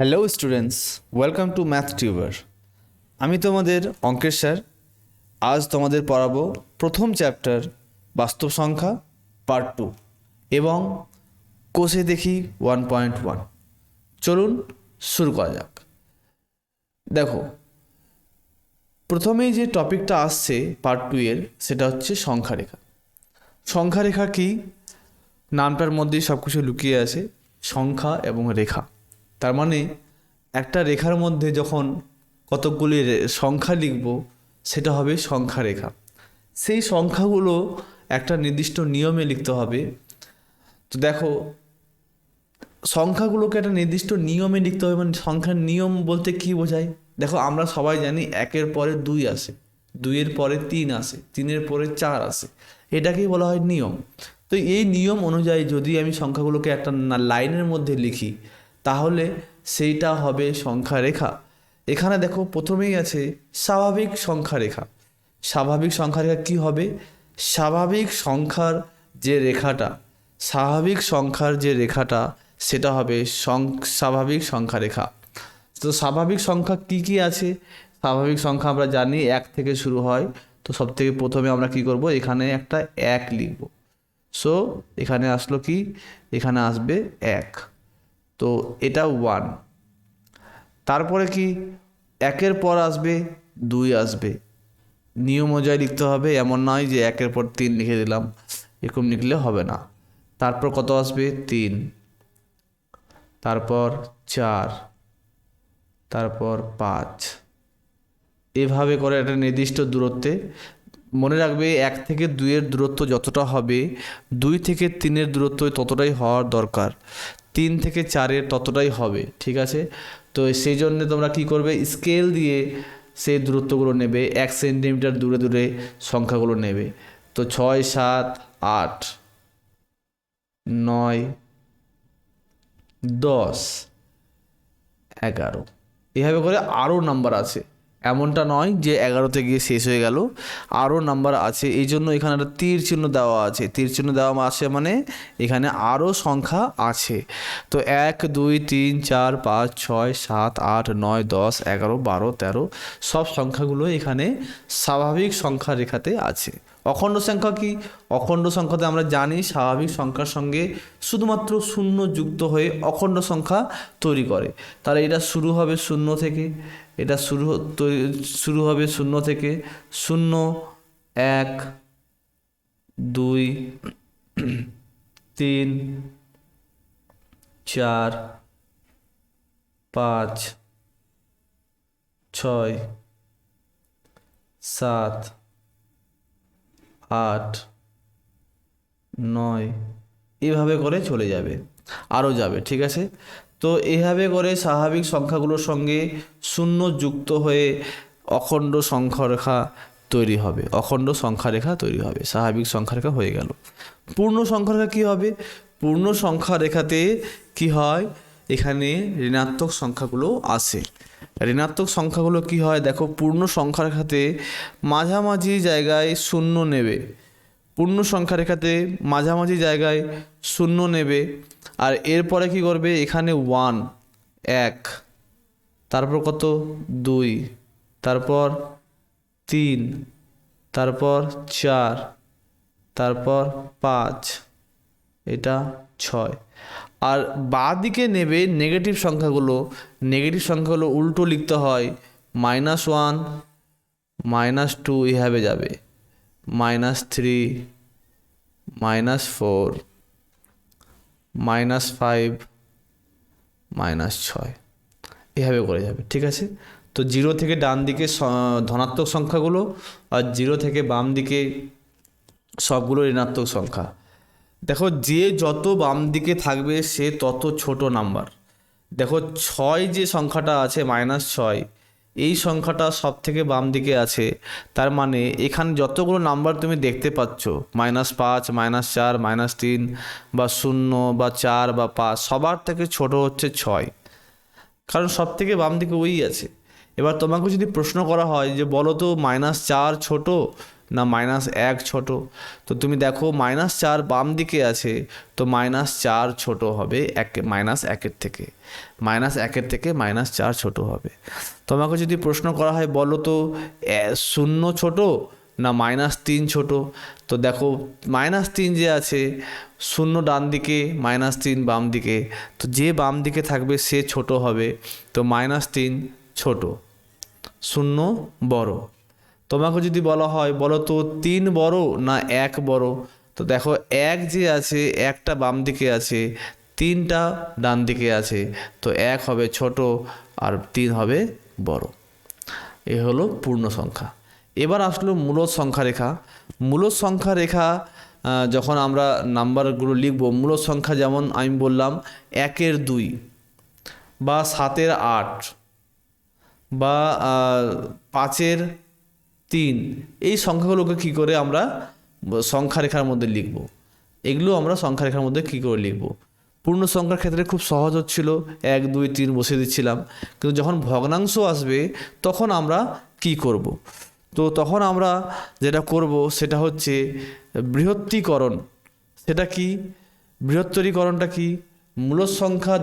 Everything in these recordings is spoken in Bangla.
Hello students, welcome to math tuber. আমি তোমাদের অঙ্কের স্যার। আজ তোমাদের পড়াবো প্রথম চ্যাপ্টার বাস্তব সংখ্যা পার্ট 2 এবং কোষে দেখি 1.1। চলুন শুরু করা যাক। দেখো, প্রথমেই যে টপিকটা আসছে পার্ট 2 এর, সেটা হচ্ছে সংখ্যা রেখা। সংখ্যা রেখা কি? নামটার মধ্যেই সব কিছু লুকিয়ে আছে, সংখ্যা এবং রেখা। তার মানে একটা রেখার মধ্যে যখন কতকগুলি সংখ্যা লিখব, সেটা হবে সংখ্যা রেখা। সেই সংখ্যাগুলো একটা নির্দিষ্ট নিয়মে লিখতে হবে। তো দেখো, সংখ্যাগুলোকে একটা নির্দিষ্ট নিয়মে লিখতে হবে। মানে সংখ্যার নিয়ম বলতে কি বোঝায়? দেখো, আমরা সবাই জানি 1-এর পরে 2 আসে, 2-এর পরে 3 আসে, 3-এর পরে 4 আসে। এটাকেই বলা হয় নিয়ম। তো এই নিয়ম অনুযায়ী যদি আমি সংখ্যাগুলোকে একটা লাইনের মধ্যে লিখি, তাহলে সেইটা হবে সংখ্যা রেখা। এখানে দেখো, প্রথমেই আছে স্বাভাবিক সংখ্যা রেখা। স্বাভাবিক সংখ্যা রেখা কী হবে? স্বাভাবিক সংখ্যার যে রেখাটা, স্বাভাবিক সংখ্যার যে রেখাটা, সেটা হবে স্বাভাবিক সংখ্যা রেখা। তো স্বাভাবিক সংখ্যা কি কি আছে? স্বাভাবিক সংখ্যা আমরা জানি 1 থেকে শুরু হয়। তো সব থেকে প্রথমে আমরা কি করব? এখানে একটা 1 লিখব। সো এখানে আসলো কি? এখানে আসবে 1। তো এটা 1। তারপরে কি? 1-এর পর আসবে 2 আসবে। নিয়ম অনুযায়ী লিখতে হবে, এমন নয় যে 1-এর পর 3 লিখে দিলাম, এরকম লিখলে হবে না। তারপর কত আসবে? 3। তারপর 4, তারপর 5। এভাবে করে একটা নির্দিষ্ট দূরত্বে, মনে রাখবে 1 থেকে 2-এর দূরত্ব যতটা হবে, 2 থেকে 3-এর দূরত্ব ততটাই হওয়ার দরকার, 3 থেকে 4-এর ততটাই হবে। ঠিক আছে? তো সেই জন্য তোমরা কি করবে? স্কেল দিয়ে সেই দূরত্বগুলো নেবে, 1 সেন্টিমিটার দূরে দূরে সংখ্যাগুলো নেবে। তো 6, 7, 8, 9, 10, 11। এভাবে করে আরও নাম্বার আছে। এমনটা নয় যে 11তে গিয়ে শেষ হয়ে গেল, আরও নাম্বার আছে। এই জন্য এখানে একটা তীর চিহ্ন দেওয়া আছে। তীর চিহ্ন দেওয়া আছে মানে এখানে আরও সংখ্যা আছে। তো 1, 2, 3, 4, 5, 6, 7, 8, 9, 10, 11, 12, 13 সব সংখ্যাগুলো এখানে স্বাভাবিক সংখ্যা রেখাতে আছে। অখণ্ড সংখ্যা কি? অখণ্ড সংখ্যাতে আমরা জানি স্বাভাবিক সংখ্যার সঙ্গে শুধুমাত্র শূন্য যুক্ত হয়ে অখণ্ড সংখ্যা তৈরি করে। তাহলে এটা শুরু হবে 0 থেকে, এটা শুরু হবে 0 থেকে। 0, 1, 2, 3, 4, 5, 6, 7, 8, 9 এভাবে করে চলে যাবে, আরও যাবে। ঠিক আছে? তো এভাবে করে স্বাভাবিক সংখ্যাগুলোর সঙ্গে শূন্য যুক্ত হয়ে অখণ্ড সংখ্যা রেখা তৈরি হবে। অখণ্ড সংখ্যা রেখা তৈরি হবে। স্বাভাবিক সংখ্যা রেখা হয়ে গেল। পূর্ণ সংখ্যা রেখা কী হবে? পূর্ণ সংখ্যা রেখাতে কি হয়? এখানে ঋণাত্মক সংখ্যাগুলো আসে। ঋণাত্মক সংখ্যাগুলো কি হয়? দেখো, পূর্ণ সংখ্যা রেখাতে মাঝামাঝি জায়গায় শূন্য নেবে। পূর্ণ সংখ্যা রেখাতে মাঝামাঝি জায়গায় শূন্য নেবে। আর এরপরে কি করবে? এখানে 1, তারপর কত? 2, তারপর 3, তারপর 4, তারপর 5, এটা 6। আর বাঁ দিকে নেবে নেগেটিভ সংখ্যাগুলো। নেগেটিভ সংখ্যাগুলো উল্টো লিখতে হয়। -1, -2 এভাবে যাবে। -3, -4, -5, -6 এভাবে করে যাবে। ঠিক আছে? তো 0 থেকে ডান দিকে ধনাত্মক সংখ্যাগুলো, আর 0 থেকে বাম দিকে সবগুলো ঋণাত্মক সংখ্যা। দেখো, যে যত বাম দিকে থাকবে সে তত ছোট নাম্বার। দেখো, 6 যে সংখ্যাটা আছে, -6, এই সংখ্যাটা সব থেকে বাম দিকে আছে। তার মানে এখানে যতগুলো নাম্বার তুমি দেখতে পাচ্ছ, -5, -4, -3 বা 0 বা 4 বা 5, সবার থেকে ছোট হচ্ছে 6, কারণ সব থেকে বাম দিকে ওই আছে। এবার তোমাকে যদি প্রশ্ন করা হয় যে বলো তো -4 ছোট না -1 ছোট, তো তুমি দেখো -4 বাম দিকে আছে, তো -4 ছোট হবে -1-এর থেকে, -1-এর থেকে -4 ছোট হবে। তোমাকে যদি প্রশ্ন করা হয় বলো তো 0 ছোট না -3 ছোট, তো দেখো -3 যে আছে, 0 ডান দিকে, -3 বাম দিকে, তো যে বাম দিকে থাকবে সে ছোট হবে, তো -3 ছোট, 0 বড়। তোমাকে যদি বলা হয় বলো তো 3 বড় না 1 বড়, তো দেখো 1 যে আছে, 1টা বাম দিকে আছে, 3টা ডান দিকে আছে, তো 1 হবে ছোট আর 3 হবে বড়। এ হলো পূর্ণ সংখ্যা। এবার আসলো মূলদ সংখ্যা রেখা। মূলদ সংখ্যা রেখা যখন আমরা নাম্বারগুলো লিখব, মূলদ সংখ্যা যেমন আমি বললাম 1-এর 2 বা 7-এর 8 বা 5-এর 3, এই সংখ্যাগুলোকে কী করে আমরা সংখ্যা রেখার মধ্যে লিখব, এগুলো আমরা সংখ্যা রেখার মধ্যে কী করে লিখব। পূর্ণ সংখ্যার ক্ষেত্রে খুব সহজ হচ্ছিল, 1 2 3 বসিয়ে দিচ্ছিলাম, কিন্তু যখন ভগ্নাংশ আসবে তখন আমরা কি করব, তো তখন আমরা যেটা করব সেটা হচ্ছে বৃহত্তীকরণ। সেটা কি বৃহত্তরীকরণটা কি? মূলদ সংখ্যা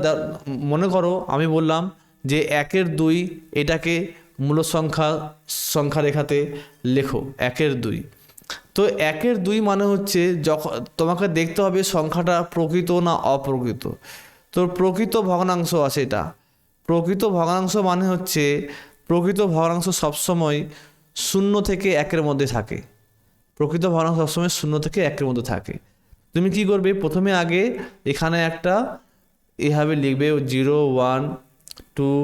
মনে করো আমি বললাম যে 1-এর 2, এটাকে মূলদ সংখ্যা রেখাতে লেখো 1-এর 2। তো 1-এর 2 মানে হচ্ছে যখন তোমাকে দেখতে হবে সংখ্যাটা প্রকৃত না অপ্রকৃত। তো প্রকৃত ভগ্নাংশ আছে এটা। প্রকৃত ভগ্নাংশ মানে হচ্ছে, প্রকৃত ভগ্নাংশ সবসময় 0 থেকে 1-এর মধ্যে থাকে। প্রকৃত ভগ্নাংশ সবসময় 0 থেকে 1-এর মধ্যে থাকে। তুমি কি করবে, প্রথমে আগে এখানে একটা এভাবে লিখবে 0 1 2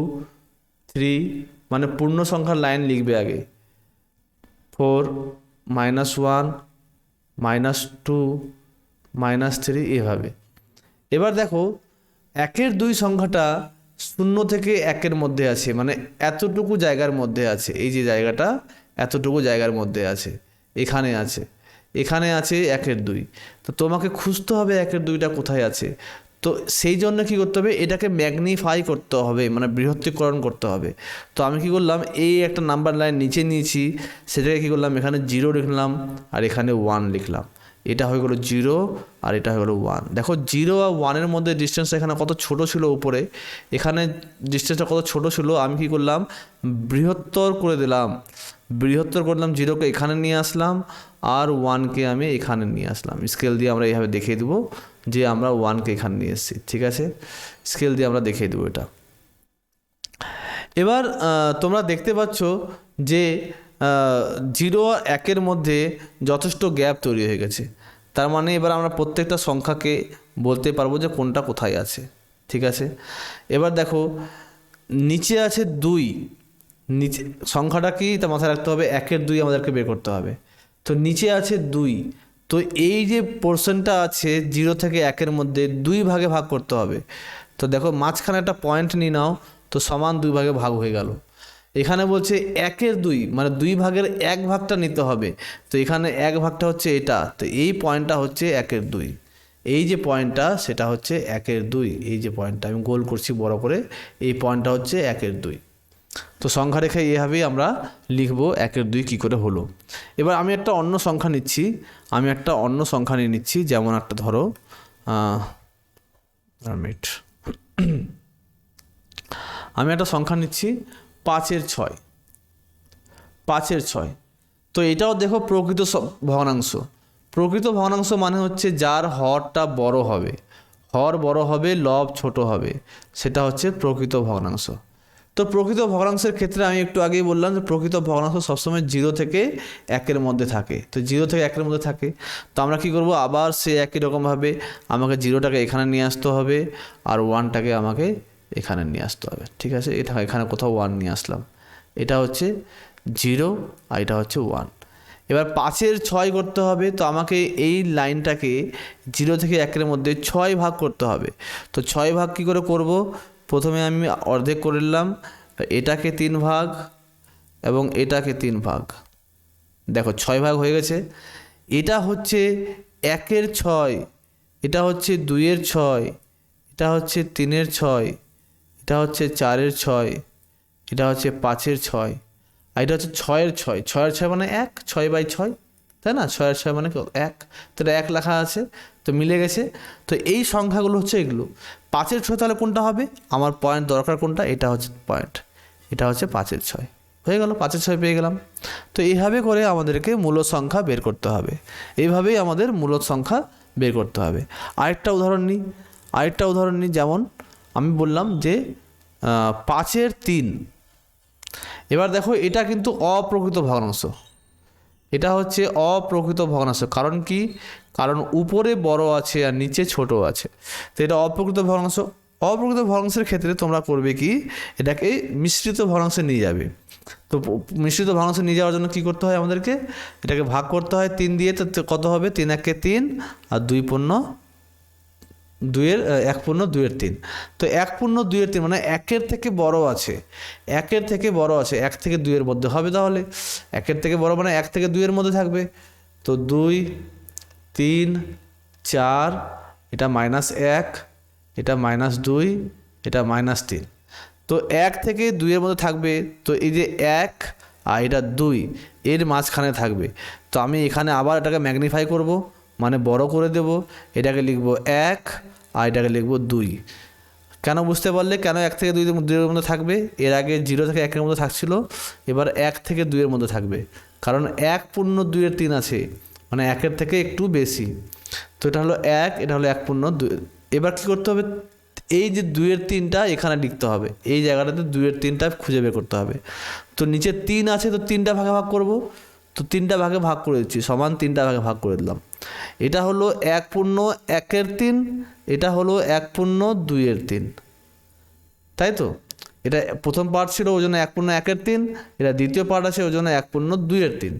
3, মানে পূর্ণ সংখ্যার লাইন লিখবে আগে, 4 -1 -2 -3 এভাবে। এবার দেখো 1-এর 2 সংখ্যাটা 0 থেকে 1-এর মধ্যে আছে, মানে এতটুকু জায়গার মধ্যে আছে, এই যে জায়গাটা এতটুকু জায়গার মধ্যে আছে, এখানে আছে, এখানে আছে 1-এর 2। তো তোমাকে খুঁজতে হবে 1-এর 2টা কোথায় আছে। তো সেই জন্য কী করতে হবে, এটাকে ম্যাগনিফাই করতে হবে, মানে বৃহত্তীকরণ করতে হবে। তো আমি কি করলাম, এই একটা নাম্বার লাইন নিচে নিয়েছি, সেটাকে কী করলাম, এখানে 0 লিখলাম আর এখানে 1 লিখলাম। এটা হয়ে গেলো 0 আর এটা হয়ে গেলো 1। দেখো 0 আর 1-এর মধ্যে ডিস্টেন্সটা এখানে কত ছোট ছিল উপরে, এখানে ডিস্টেন্সটা কত ছোট ছিল, আমি কি করলাম বৃহত্তর করে দিলাম। বৃহত্তর করলাম, 0কে এখানে নিয়ে আসলাম আর 1কে আমি এখানে নিয়ে আসলাম। স্কেল দিয়ে আমরা এইভাবে দেখিয়ে দেবো যে আমরা 1কে এখানে নিয়ে এসেছি, ঠিক আছে, স্কেল দিয়ে আমরা দেখিয়ে দেবো এটা। এবার তোমরা দেখতে পাচ্ছ যে 0 আর 1-এর মধ্যে যথেষ্ট গ্যাপ তৈরি হয়ে গেছে। তার মানে এবার আমরা প্রত্যেকটা সংখ্যাকে বলতে পারবো যে কোনটা কোথায় আছে, ঠিক আছে। এবার দেখো নিচে আছে 2, নিচে সংখ্যাটা কি তা মাথায় রাখতে হবে, 1-এর 2 আমাদেরকে বের করতে হবে। তো নিচে আছে 2, তো এই যে পোর্শনটা আছে 0 থেকে 1-এর মধ্যে 2 ভাগে ভাগ করতে হবে। তো দেখো মাঝখানে একটা পয়েন্ট নিয়ে নাও, তো সমান 2 ভাগে ভাগ হয়ে গেল। এখানে বলছে 1-এর 2, মানে 2 ভাগের 1 ভাগটা নিতে হবে। তো এখানে 1 ভাগটা হচ্ছে এটা, তো এই পয়েন্টটা হচ্ছে 1-এর 2, এই যে পয়েন্টটা সেটা হচ্ছে 1-এর 2, এই যে পয়েন্টটা আমি গোল করছি বড় করে, এই পয়েন্টটা হচ্ছে 1-এর 2। তো সংখ্যা রেখায় এভাবেই আমরা লিখব 1-এর 2 কী করে হলো। এবার আমি একটা অন্য সংখ্যা নিচ্ছি, নিয়ে নিচ্ছি, যেমন একটা ধরো আমি একটা সংখ্যা নিচ্ছি 5-এর 6। 5-এর 6, তো এটাও দেখো প্রকৃত ভগ্নাংশ। প্রকৃত ভগ্নাংশ মানে হচ্ছে যার হরটা বড় হবে, হর বড় হবে, লব ছোট হবে, সেটা হচ্ছে প্রকৃত ভগ্নাংশ। তো প্রকৃত ভগ্নাংশের ক্ষেত্রে আমি একটু আগেই বললাম যে প্রকৃত ভগ্নাংশ সবসময় 0 থেকে 1-এর মধ্যে থাকে। তো 0 থেকে 1-এর মধ্যে থাকে, তো আমরা কি করব, আবার সে একই রকমভাবে আমাকে 0টাকে এখানে নিয়ে আসতে হবে আর 1টাকে আমাকে এখানে নিয়ে আসতে হবে, ঠিক আছে। এটা এখানে কোথাও 1 নিয়ে আসলাম, এটা হচ্ছে 0 আর এটা হচ্ছে 1। এবার 5-এর 6 করতে হবে, তো আমাকে এই লাইনটাকে 0 থেকে 1-এর মধ্যে 6 ভাগ করতে হবে। তো 6 ভাগ কী করে করব, প্রথমে আমি অর্ধেক করে নিলাম, এটাকে 3 ভাগ এবং এটাকে 3 ভাগ, দেখো 6 ভাগ হয়ে গেছে। এটা হচ্ছে 1-এর 6, এটা হচ্ছে 2-এর 6, এটা হচ্ছে 3-এর 6, এটা হচ্ছে 4-এর 6, এটা হচ্ছে 5-এর 6, আর এটা হচ্ছে 6-এর 6, 6-এর 6 মানে 1, 6/6, তাই না? 6-এর 6 মানে 1, তো এটা 1 লেখা আছে, তো মিলে গেছে। তো এই সংখ্যাগুলো হচ্ছে এগুলো। 5-এর 6 তাহলে কোনটা হবে? আমার পয়েন্ট দরকার কোনটা? এটা হচ্ছে পয়েন্ট, এটা হচ্ছে 5-এর 6, হয়ে গেল, 5-এর 6 পেয়ে গেলাম। তো এইভাবে করে আমাদেরকে মূলদ সংখ্যা বের করতে হবে, এইভাবেই আমাদের মূলদ সংখ্যা বের করতে হবে। আরেকটা উদাহরণ নিই, যেমন আমি বললাম যে 5-এর 3। এবার দেখো এটা কিন্তু অপ্রকৃত ভগ্নাংশ, এটা হচ্ছে অপ্রকৃত ভগ্নাংশ। কারণ কি? কারণ উপরে বড় আছে আর নিচে ছোট আছে, তো এটা অপ্রকৃত ভগ্নাংশ। অপ্রকৃত ভগ্নাংশের ক্ষেত্রে তোমরা করবে কি, এটাকে মিশ্রিত ভগ্নাংশে নিয়ে যাবে। তো মিশ্রিত ভগ্নাংশে নিয়ে যাওয়ার জন্য কী করতে হয় আমাদেরকে? এটাকে ভাগ করতে হয় 3 দিয়ে। তো কত হবে? 3-1-এ 3 আর 1/2-3। তো 1/2 মানে 1-এর থেকে বড় আছে, 1-এর থেকে বড় আছে, 1 থেকে 2-এর মধ্যে হবে। তাহলে 1-এর থেকে বড় মানে 1 থেকে 2-এর মধ্যে থাকবে। তো 2, 3, 4, এটা -1, এটা -2, এটা -3। তো 1 থেকে 2-এর মধ্যে থাকবে। তো এই যে 1 আর এটা 2 এর মাঝখানে থাকবে। তো আমি এখানে আবার এটাকে ম্যাগনিফাই করব, মানে বড় করে দেব। এটাকে লিখব 1 আর এটাকে লিখব 2। কেন বুঝতে পারলে কেন 1 থেকে 2-এর মধ্যে থাকবে? এর আগে 0 থেকে 1-এর মধ্যে থাকছিল, এবার 1 থেকে 2-এর মধ্যে থাকবে। কারণ 1/2 আছে, মানে 1-এর থেকে একটু বেশি। তো এটা হলো 1, এটা হলো 1/2। এবার কী করতে হবে? এই যে 2-এর 3টা এখানে লিখতে হবে, এই জায়গাটাতে 2-এর 3টা খুঁজে বের করতে হবে। তো নিচে 3 আছে, তো 3টা ভাগে ভাগ করব। তো 3টা ভাগে ভাগ করে দিচ্ছি, সমান 3টা ভাগে ভাগ করে দিলাম। এটা হলো 1/1-3, এটা হলো 1/2-3, তাই তো? এটা প্রথম পার্ট ছিল ওই জন্য 1/1-3, এটা দ্বিতীয় পার্ট আছে ওই জন্য 1/2-3,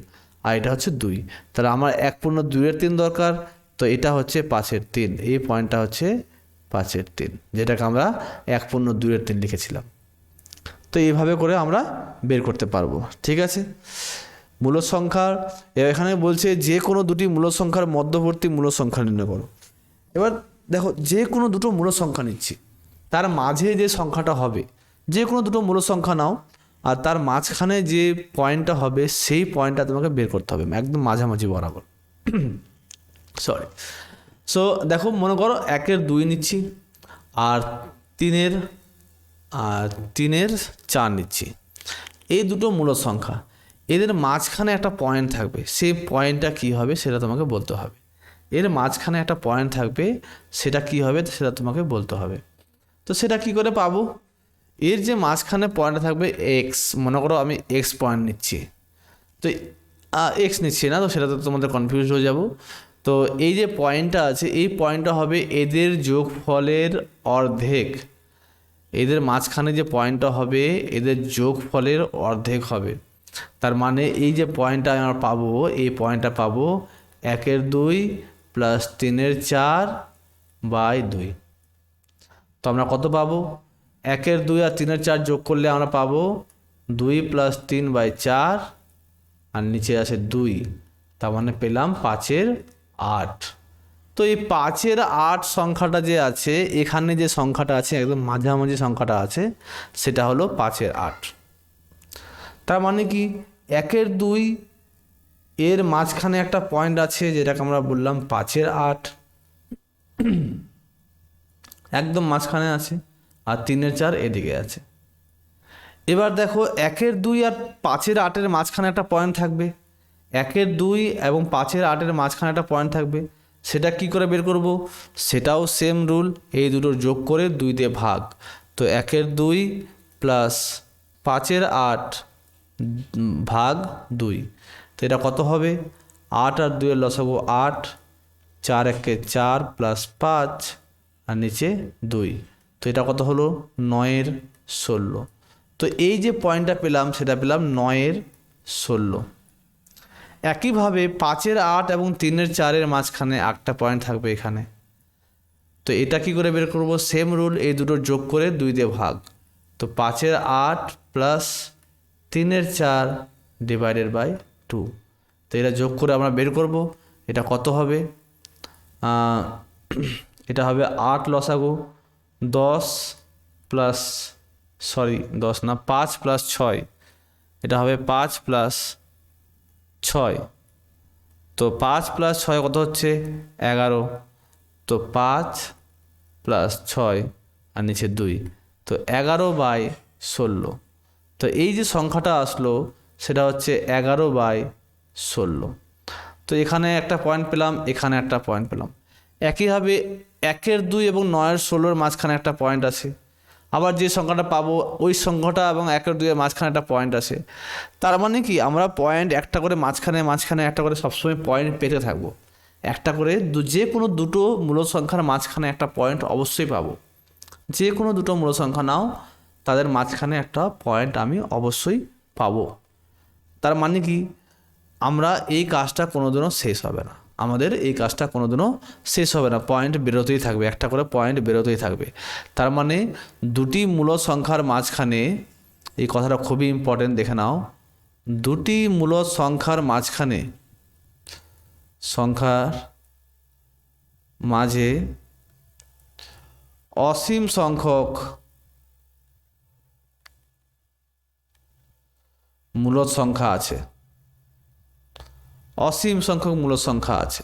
আর এটা হচ্ছে 2। তাহলে আমার 1/2-3 দরকার। তো এটা হচ্ছে 5-এর 3, এই পয়েন্টটা হচ্ছে 5-এর 3, যেটাকে আমরা 1/2-3 লিখেছিলাম। তো এইভাবে করে আমরা বের করতে পারবো, ঠিক আছে? মূলদ সংখ্যার এখানে বলছে যে কোনো দুটি মূলদ সংখ্যার মধ্যবর্তী মূলদ সংখ্যা নির্ণয় করো। এবার দেখো, যে কোনো দুটো মূলদ সংখ্যা নিচ্ছি, তার মাঝে যে সংখ্যাটা হবে, যে কোনো দুটো মূলদ সংখ্যা নাও, আর তার মাঝখানে যে পয়েন্টটা হবে সেই পয়েন্টটা তোমাকে বের করতে হবে একদম মাঝামাঝি বরাবর। সরি। সো দেখো, মনে করো 1-এর 2 নিচ্ছি আর 3-এর 4 নিচ্ছি। এই দুটো মূলদ সংখ্যা, এদের মাঝখানে একটা পয়েন্ট থাকবে, সেই পয়েন্টটা কী হবে সেটা তোমাকে বলতে হবে। এর মাঝখানে একটা পয়েন্ট থাকবে, সেটা কী হবে সেটা তোমাকে বলতে হবে। তো সেটা কি করে পাবো? এর যে মাঝখানে পয়েন্ট থাকবে এক্স, মনে করো আমি এক্স পয়েন্ট নিচ্ছি, তো এক্স নিচ্ছি না, তো সেটা তো তোমাদের কনফিউজ হয়ে যাব। তো এই যে পয়েন্টটা আছে, এই পয়েন্টটা হবে এদের যোগফলের অর্ধেক। এদের মাঝখানে যে পয়েন্টটা হবে এদের যোগফলের অর্ধেক হবে। তার মানে এই যে পয়েন্টটা আমরা পাবো, এই পয়েন্টটা পাবো 1-এর 2 প্লাস 3-এর 4/2। তো আমরা কত পাবো? 1-এর 2 আর 3-এর 4 যোগ করলে আমরা পাবো 2 + 3/4, আর নিচে আছে 2, তার মানে পেলাম 5-এর 8। তো এই 5-এর 8 সংখ্যাটা যে আছে, এখানে যে সংখ্যাটা আছে একদম মাঝামাঝি সংখ্যাটা আছে, সেটা হলো 5-এর 8। তার মানে কি 1-এর 2 এর মাঝখানে একটা পয়েন্ট আছে, যেটাকে আমরা বললাম 5-এর 8, একদম মাঝখানে আছে, আর 3-এর 4 এদিকে আছে। এবার দেখো 1-এর 2 আর 5-এর 8-এর মাঝখানে একটা পয়েন্ট থাকবে, 1-এর 2 এবং 5-এর 8-এর মাঝখানে একটা পয়েন্ট থাকবে। সেটা কি করে বের করব? সেটাও সেম রুল, এই দুটোর যোগ করে 2 দিয়ে ভাগ। তো 1-এর 2 প্লাস 5-এর 8 ভাগ 2, তো এটা কত হবে? 8 আর 2-এর লসাগু 8, 4-1-এ 4 প্লাস 5 আর নিচে 2, তো এটা কত হলো? 9-এর 16। তো এই যে পয়েন্টটা পেলাম সেটা পেলাম 9-এর 16। একইভাবে 5-এর 8 এবং 3-এর 4-এর মাঝখানে একটা পয়েন্ট থাকবে এখানে। তো এটা কি করে বের করব? সেম রুল, এই দুটোর যোগ করে 2 দিয়ে ভাগ। তো 5-এর 8 প্লাস 3-এর 4 /2, তো এটা যোগ করে আমরা বের করব। এটা কত হবে? এটা হবে 8 লসাগু 10 প্লাস সরি 10 না, 5 প্লাস 6, এটা হবে 5 প্লাস 6। তো 5 প্লাস 6 কত হচ্ছে 11। তো 5 প্লাস 6 আর নিচে 2, তো 11/16। তো এই যে সংখ্যাটা আসলো সেটা হচ্ছে 11/16। তো এখানে একটা পয়েন্ট পেলাম, এখানে একটা পয়েন্ট পেলাম। একইভাবে 1-এর 2 এবং 9-এর 16-এর মাঝখানে একটা পয়েন্ট আছে। আবার যে সংখ্যাটা পাবো ওই সংখ্যাটা এবং 1-এর 2-এর মাঝখানে একটা পয়েন্ট আছে। তার মানে কি আমরা পয়েন্ট একটা করে মাঝখানে একটা করে সবসময় পয়েন্ট পেতে থাকবো। একটা করে যে কোনো দুটো মূল সংখ্যার মাঝখানে একটা পয়েন্ট অবশ্যই পাবো। যে কোনো দুটো মূল সংখ্যা নাও, তাদের মাঝখানে একটা পয়েন্ট আমি অবশ্যই পাবো। তার মানে কি আমরা এই কাজটা কোনোদিনও শেষ হবে না, আমাদের এই কাজটা কোনোদিনও শেষ হবে না, পয়েন্ট বেরোতেই থাকবে, একটা করে পয়েন্ট বেরোতেই থাকবে। তার মানে দুটি মূল সংখ্যার মাঝখানে, এই কথাটা খুবই ইম্পর্টেন্ট, দেখে নাও, দুটি মূল সংখ্যার মাঝে অসীম সংখ্যক মূলদ সংখ্যা আছে, অসীম সংখ্যক মূলদ সংখ্যা আছে।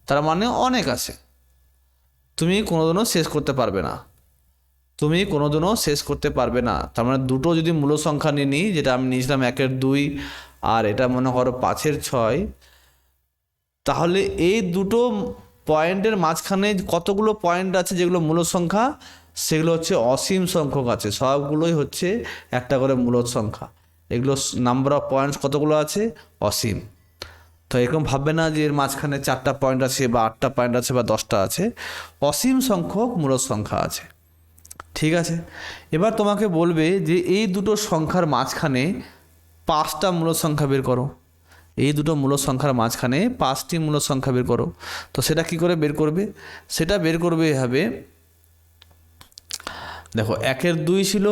তার মানে অনেক আছে, তুমি কোনোদিনও শেষ করতে পারবে না, তুমি কোনোদিনও শেষ করতে পারবে না। তার মানে দুটো যদি মূল সংখ্যা নিয়ে নিই, যেটা আমি নিয়েছিলাম 1-এর 2 আর এটা মনে করো 5-এর 6, তাহলে এই দুটো পয়েন্টের মাঝখানে কতগুলো পয়েন্ট আছে যেগুলো মূল সংখ্যা, সেগুলো হচ্ছে অসীম সংখ্যক আছে, সবগুলোই হচ্ছে একটা করে মূলদ সংখ্যা। এগুলো নাম্বার অফ পয়েন্টস কতগুলো আছে, অসীম। তো এরকম ভাববে না যে এর মাঝখানে 4টা পয়েন্ট আছে বা 8টা পয়েন্ট আছে বা 10টা আছে, অসীম সংখ্যক মূলদ সংখ্যা আছে। ঠিক আছে, এবার তোমাকে বলবে যে এই দুটো সংখ্যার মাঝখানে 5টা মূলদ সংখ্যা বের করো। এই দুটো মূলদ সংখ্যার মাঝখানে 5টি মূলদ সংখ্যা বের করো। তো সেটা কি করে বের করবে, সেটা বের করবে এভাবে, দেখো 1-এর 2 ছিল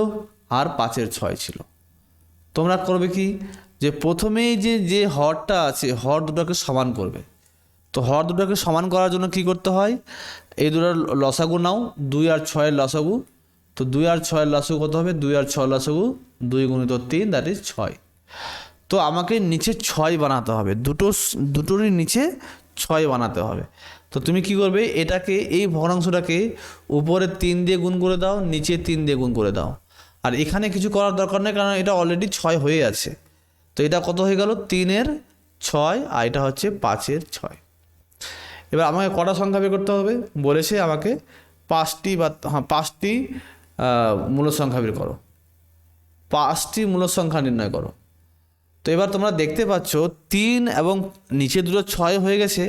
আর 5-এর 6 ছিল। তোমরা করবে কি, যে প্রথমেই যে হরটা আছে, হর দুটোকে সমান করবে। তো হর দুটোকে সমান করার জন্য কি করতে হয়, এই দুটোর লসাগু নাও, 2 আর 6-এর লসাগু। তো 2 আর 6-এর লসাগু কত হবে, 2 আর 6 লসাগু 2 × 3 দ্যাট ইজ 6। তো আমাকে নিচে 6 বানাতে হবে, দুটোরই নিচে 6 বানাতে হবে। তো তুমি কি করবে, এটাকে, এই ভগ্নাংশটাকে উপরে 3 দিয়ে গুণ করে দাও, নিচে 3 দিয়ে গুণ করে দাও। আর এখানে কিছু করার দরকার নেই, কারণ এটা অলরেডি 6 হয়ে আছে। তো এটা কত হয়ে গেল, 3-এর 6 আর এটা হচ্ছে 5-এর 6। এবার আমাকে কটা সংখ্যা বের করতে হবে, বলেছে আমাকে 5টি মূল সংখ্যা বের করো, 5টি মূল সংখ্যা নির্ণয় করো। তো এবার তোমরা দেখতে পাচ্ছ 3 এবং নিচে দুটো 6 হয়ে গেছে,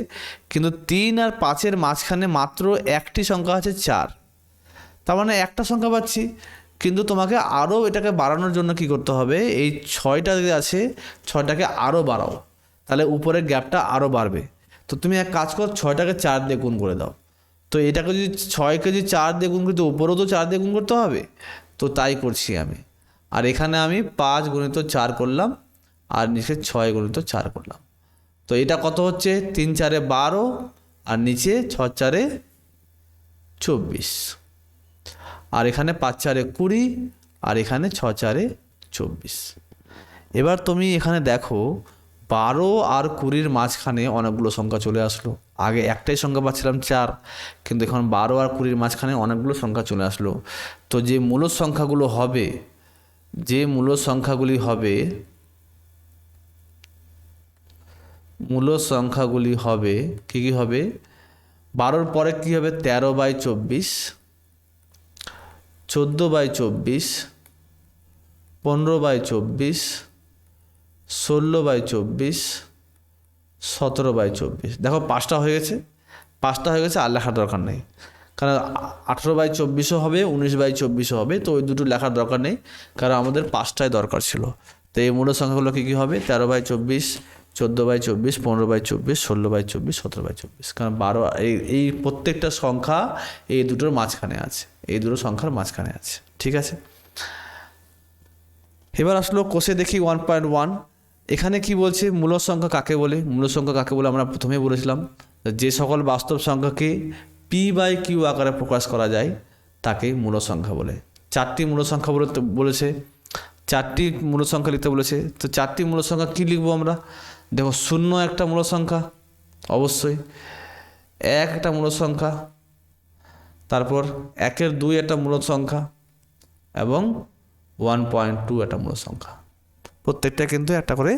কিন্তু 3 আর 5-এর মাঝখানে মাত্র একটি সংখ্যা আছে 4। তার মানে একটা সংখ্যা পাচ্ছি, কিন্তু তোমাকে আরও এটাকে বাড়ানোর জন্য কি করতে হবে, এই 6টা যে আছে 6টাকে আরও বাড়াও, তাহলে উপরের গ্যাপটা আরও বাড়বে। তো তুমি এক কাজ করো, 6টাকে 4 দিয়ে গুণ করে দাও। তো এটাকে যদি 6কে যদি 4 দিয়ে গুণ করি, তো উপরেও তো 4 দিয়ে গুণ করতে হবে। তো তাই করছি আমি। আর এখানে আমি 5 × 4 করলাম আর নিচে 6 × 4 করলাম। তো এটা কত হচ্ছে, 3 × 4 = 12 আর নিচে 6 × 4 = 24। আর এখানে 5 × 4 = 20 আর এখানে 6 × 4 = 24। এবার তুমি এখানে দেখো 12 আর 20-র মাঝখানে অনেকগুলো সংখ্যা চলে আসলো। আগে একটাই সংখ্যা পাচ্ছিলাম 4, কিন্তু এখন 12 আর 20-র মাঝখানে অনেকগুলো সংখ্যা চলে আসলো। তো যে মূল সংখ্যাগুলো হবে, মূল সংখ্যাগুলি কি হবে, 12-র পরে কি হবে, 13/24, 14/24, 15/24, 16/24, 17/24। দেখো 5টা হয়ে গেছে, আর লেখার দরকার নেই, কারণ 18/24 হবে, 19/24 হবে। তো ওই দুটো লেখার দরকার নেই, কারণ আমাদের 5টাই দরকার ছিল। তো এই মূল সংখ্যাগুলো কী হবে, 13/24, 14/24, 15/24, 16/24, 17/24। কারণ 12 এই প্রত্যেকটা সংখ্যা এই দুটোর মাঝখানে আছে, এই দুটো সংখ্যার মাঝখানে আছে। ঠিক আছে, এবার আসলো কোষে দেখি 1.1। এখানে কি বলছে, মূল সংখ্যা কাকে বলে। আমরা প্রথমেই বলেছিলাম, যে সকল বাস্তব সংখ্যাকে P/Q আকারে প্রকাশ করা যায় তাকে মূল সংখ্যা বলে। 4টি মূল সংখ্যা বলেছে, 4টি মূল সংখ্যা লিখতে বলেছে। তো 4টি মূল সংখ্যা কী লিখবো আমরা? দেখো 0 একটা মূল সংখ্যা, অবশ্যই 1 একটা মূল সংখ্যা, তারপর 1-এর 2 একটা মূল সংখ্যা এবং 1.2 একটা মূল সংখ্যা। প্রত্যেকটা কিন্তু একটা করে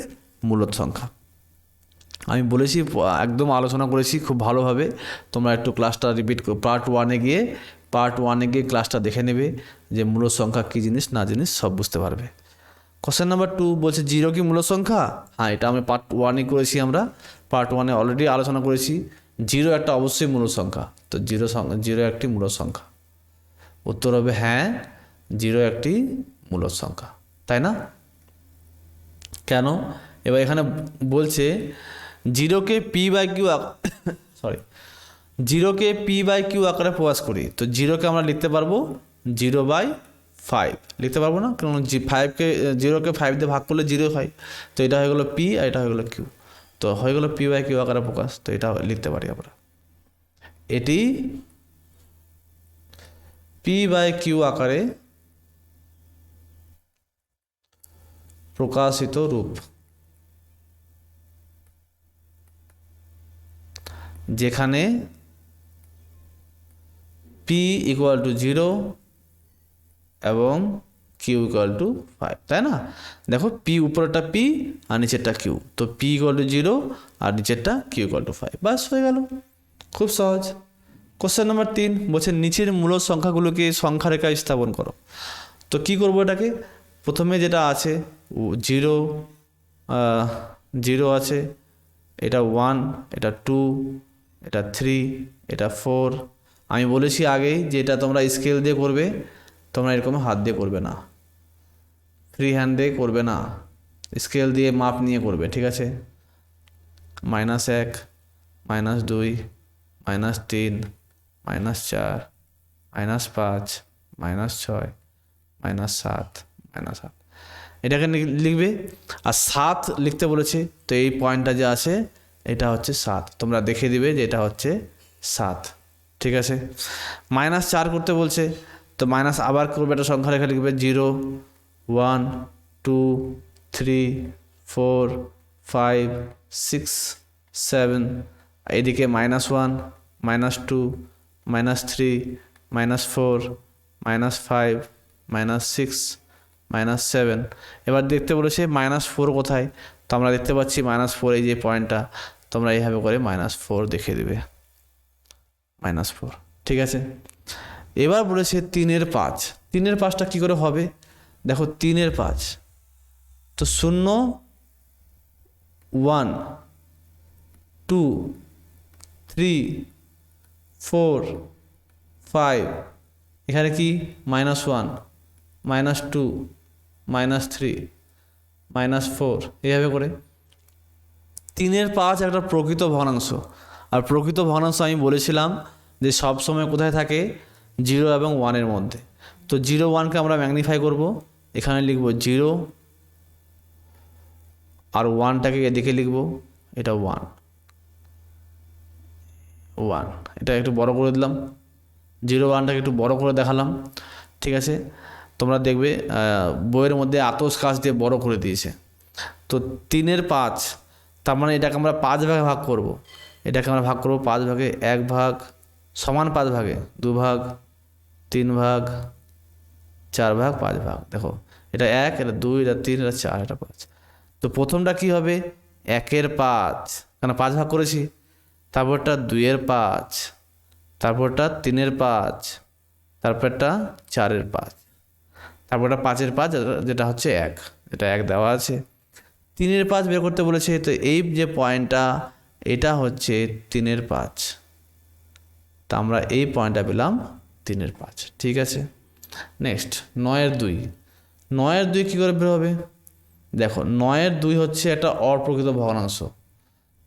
মূলদ সংখ্যা। আমি বলেছি, একদম আলোচনা করেছি খুব ভালোভাবে। তোমরা একটু ক্লাসটা রিপিট করো, পার্ট 1-এ গিয়ে ক্লাসটা দেখে নেবে যে মূলদ সংখ্যা কী জিনিস না জিনিস সব বুঝতে পারবে। কোশ্চেন নাম্বার 2 বলছে 0 কি মূলদ সংখ্যা? হ্যাঁ, এটা আমি পার্ট 1-এ করেছি, আমরা পার্ট 1-এ অলরেডি আলোচনা করেছি। 0 একটা অবশ্যই মূলদ সংখ্যা। তো 0 একটি মূলদ সংখ্যা। উত্তর হবে হ্যাঁ, 0 একটি মূলদ সংখ্যা, তাই না? কেন? এবার এখানে বলছে 0কে p/q জিরোকে p/q আকারে প্রকাশ করি। তো 0কে আমরা লিখতে পারবো 0/5 লিখতে পারবো না, কারণ 0কে 5 দিয়ে ভাগ করলে 0 হয়। তো এটা হয়ে গেলো p আর এটা হয়ে গেলো q, তো হয়ে গেলো p/q আকারে প্রকাশ। তো এটা লিখতে পারি আমরা, এটি p/q আকারে প্রকাশিত রূপ, যেখানে p = 0 এবং q = 5, তাই না? দেখো p উপরেরটা p আর নিচেরটা q, তো p = 0 আর নিচেরটা q = 5, বাস হয়ে গেল, খুব সহজ। কোশ্চেন নাম্বার 3 বলছে নিচের মূলদ সংখ্যাগুলোকে সংখ্যা রেখায় স্থাপন করো। তো কি করব এটাকে? প্রথমে যেটা আছে 0 আছে, এটা 1, এটা 2, এটা 3, এটা 4। আমি বলেছি আগেই যে এটা তোমরা স্কেল দিয়ে করবে, তোমরা এরকম হাত দিয়ে করবে না, ফ্রি হ্যান্ড দিয়ে করবে না, স্কেল দিয়ে মাপ নিয়ে করবে, ঠিক আছে? -1, -2, -3, -4, -5, -6, -7, -8 এটাকে লিখবে। আর 7 লিখতে বলেছে, তো এই পয়েন্টটা যে আছে এটা হচ্ছে 7, তোমরা দেখে দিবে যে এটা হচ্ছে 7, ঠিক আছে? -4 করতে বলছে, তো মাইনাস আবার করবে, একটা সংখ্যা রেখা লিখবে 0, 1, 2, 3, 4, 5, 6, 7, এদিকে -1, -2, -3, -4, -5, -6, -7। এবার দেখতে বলেছে -4 কোথায়, তো আমরা দেখতে পাচ্ছি -4 এই যে পয়েন্টটা, তোমরা এইভাবে করে -4 দেখে দেবে, -4, ঠিক আছে? এবার বলেছে 3-এর 5, 3-এর 5টা কী করে হবে? দেখো 3-এর 5, তো 0, 1, 2, 3, 4, 5, এখানে কি -1, -2, -3, -4, এইভাবে করে 3-এর 5 একটা প্রকৃত ভগ্নাংশ। আর প্রকৃত ভগ্নাংশ আমি বলেছিলাম যে সব সময় কোথায় থাকে? 0 এবং 1-এর মধ্যে। তো 0, 1কে আমরা ম্যাগনিফাই করব, এখানে লিখব 0 আর 1টাকে এদিকে লিখব, এটা 1, এটা একটু বড় করে দিলাম, 0, 1টাকে একটু বড় করে দেখালাম, ঠিক আছে? তোমরা দেখবে বইয়ের মধ্যে আতস কাজ দিয়ে বড় করে দিয়েছে। তো 3-এর 5, তার মানে এটাকে আমরা 5 ভাগে ভাগ করব, এটাকে আমরা ভাগ করব 5 ভাগে, 1 ভাগ সমান 5 ভাগে, 2 ভাগ, 3 ভাগ, 4 ভাগ, 5 ভাগ। দেখো এটা 1, এটা 2, এটা 3, এটা 4, এটা 5। তো প্রথমটা কি হবে? 1-এর 5, কেন 5 ভাগ করেছি, তারপরটা 2-এর 5, তারপরটা 3-এর 5, তারপরটা 4-এর 5, তারপরটা 5-এর 5, যেটা হচ্ছে 1, এটা 1 দেওয়া আছে। 3-এর 5 বের করতে বলেছে, তো এই যে পয়েন্টটা এটা হচ্ছে 3-এর 5, তা আমরা এই পয়েন্টটা পেলাম 3-এর 5, ঠিক আছে? নেক্সট 9-এর 2, 9-এর 2 কী করে বের হবে? দেখো 9-এর 2 হচ্ছে একটা অপ্রকৃত ভগ্নাংশ,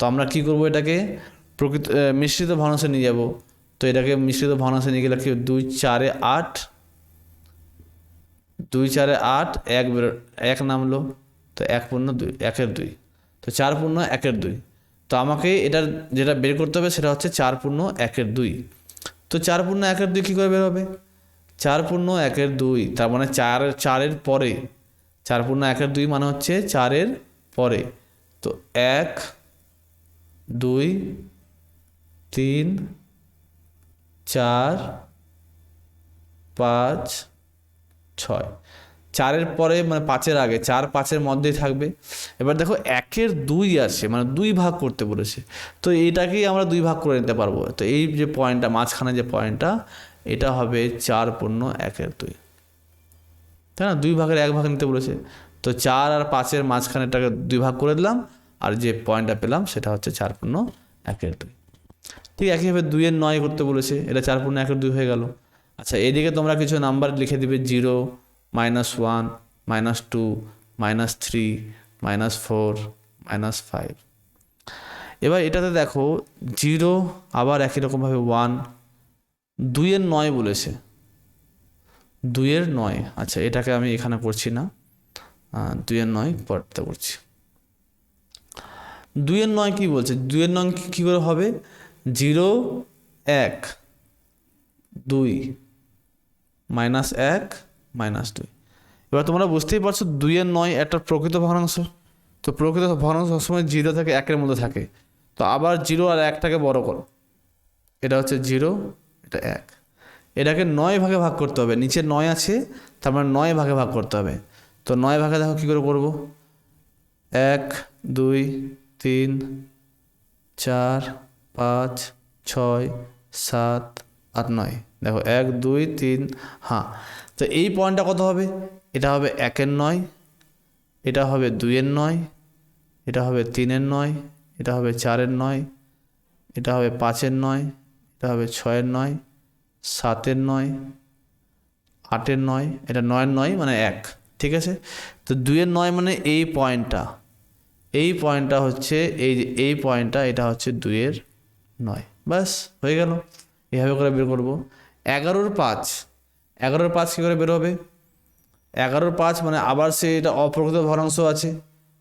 তো আমরা কি করব? এটাকে মিশ্রিত ভগ্নাংশে নিয়ে যাব। তো এটাকে মিশ্রিত ভগ্নাংশে নিয়ে গেলে কি 2, 4, 8, 2, 4, 8, 1 নামলো, তো 1 পূর্ণ 2, 1-এর 2, তো 4 পূর্ণ 1-এর 2। তো আমাকে এটার যেটা বের করতে হবে সেটা হচ্ছে 4 পূর্ণ 1-এর 2। তো 4 পূর্ণ 1-এর 2 কী করে বের হবে? 4×1=2, তার মানে চারের পরে, 4×1=2 মানে হচ্ছে 4-এর পরে। তো 1 2 3 4 5 6, 4-এর পরে মানে 5-এর আগে, 4 5-এর মধ্যেই থাকবে। এবার দেখো 1/2 আছে, মানে 2 ভাগ করতে বলেছে, তো এইটাকেই আমরা 2 ভাগ করে নিতে পারবো। তো এই যে পয়েন্টটা মাঝখানে যে পয়েন্টটা, এটা হবে 4×1=2, তাই না? 2 ভাগের 1 ভাগ নিতে বলেছে, তো 4 আর 5-এর মাঝখানেটাকে 2 ভাগ করে দিলাম, আর যে পয়েন্টটা পেলাম সেটা হচ্ছে 4×1=2। ঠিক একইভাবে 2-এর 9 করতে বলেছে, এটা 4×1=2 হয়ে গেল। আচ্ছা, এদিকে তোমরা কিছু নাম্বার লিখে দিবে, 0 -1 -2 -3 -4 -5। এবার এটাতে দেখো 0, আবার একই রকমভাবে 1, 2-এর 9 বলেছে, 2-এর 9। আচ্ছা, এটাকে আমি এখানে করছি না, 2-এর 9 পড়তে করছি। 2-এর 9 কি বলছে? 2-এর 9 কী করে হবে? 0 1 2 -1 -2। এবার তোমরা বুঝতেই পারছো 2-এর 9 একটা প্রকৃত ভগ্নাংশ। তো প্রকৃত ভগ্নাংশ সবসময় 0 থেকে 1-এর মধ্যে থাকে। তো আবার 0 আর 1টাকে বড় করো, এটা হচ্ছে 0, এটা 1। এটাকে 9 ভাগে ভাগ করতে হবে, নিচে 9 আছে, তার মানে 9 ভাগে ভাগ করতে হবে। তো 9 ভাগে দেখো কী করে করবো, 1 2 3 4 5 6 7 8 9, দেখো 1 2 3, হ্যাঁ। তো এই পয়েন্টটা কত হবে? এটা হবে 1-এর 9, এটা হবে 2-এর 9, এটা হবে 3-এর 9, এটা হবে 4-এর 9, এটা হবে 5-এর 9, এটা হবে 6-এর 9, 7-এর 9, 8-এর 9, এটা 9-এর 9 মানে 1, ঠিক আছে? তো 2-এর 9 মানে এই পয়েন্টটা, এই পয়েন্টটা হচ্ছে এই পয়েন্টটা, এটা হচ্ছে 2-এর 9। ব্যাস হয়ে গেল। এভাবে করে বের করবো। 11-5, 11-5 কী করে বের হবে? 11-5 মানে আবার সে এটা অপ্রকৃত ভগ্নাংশ আছে,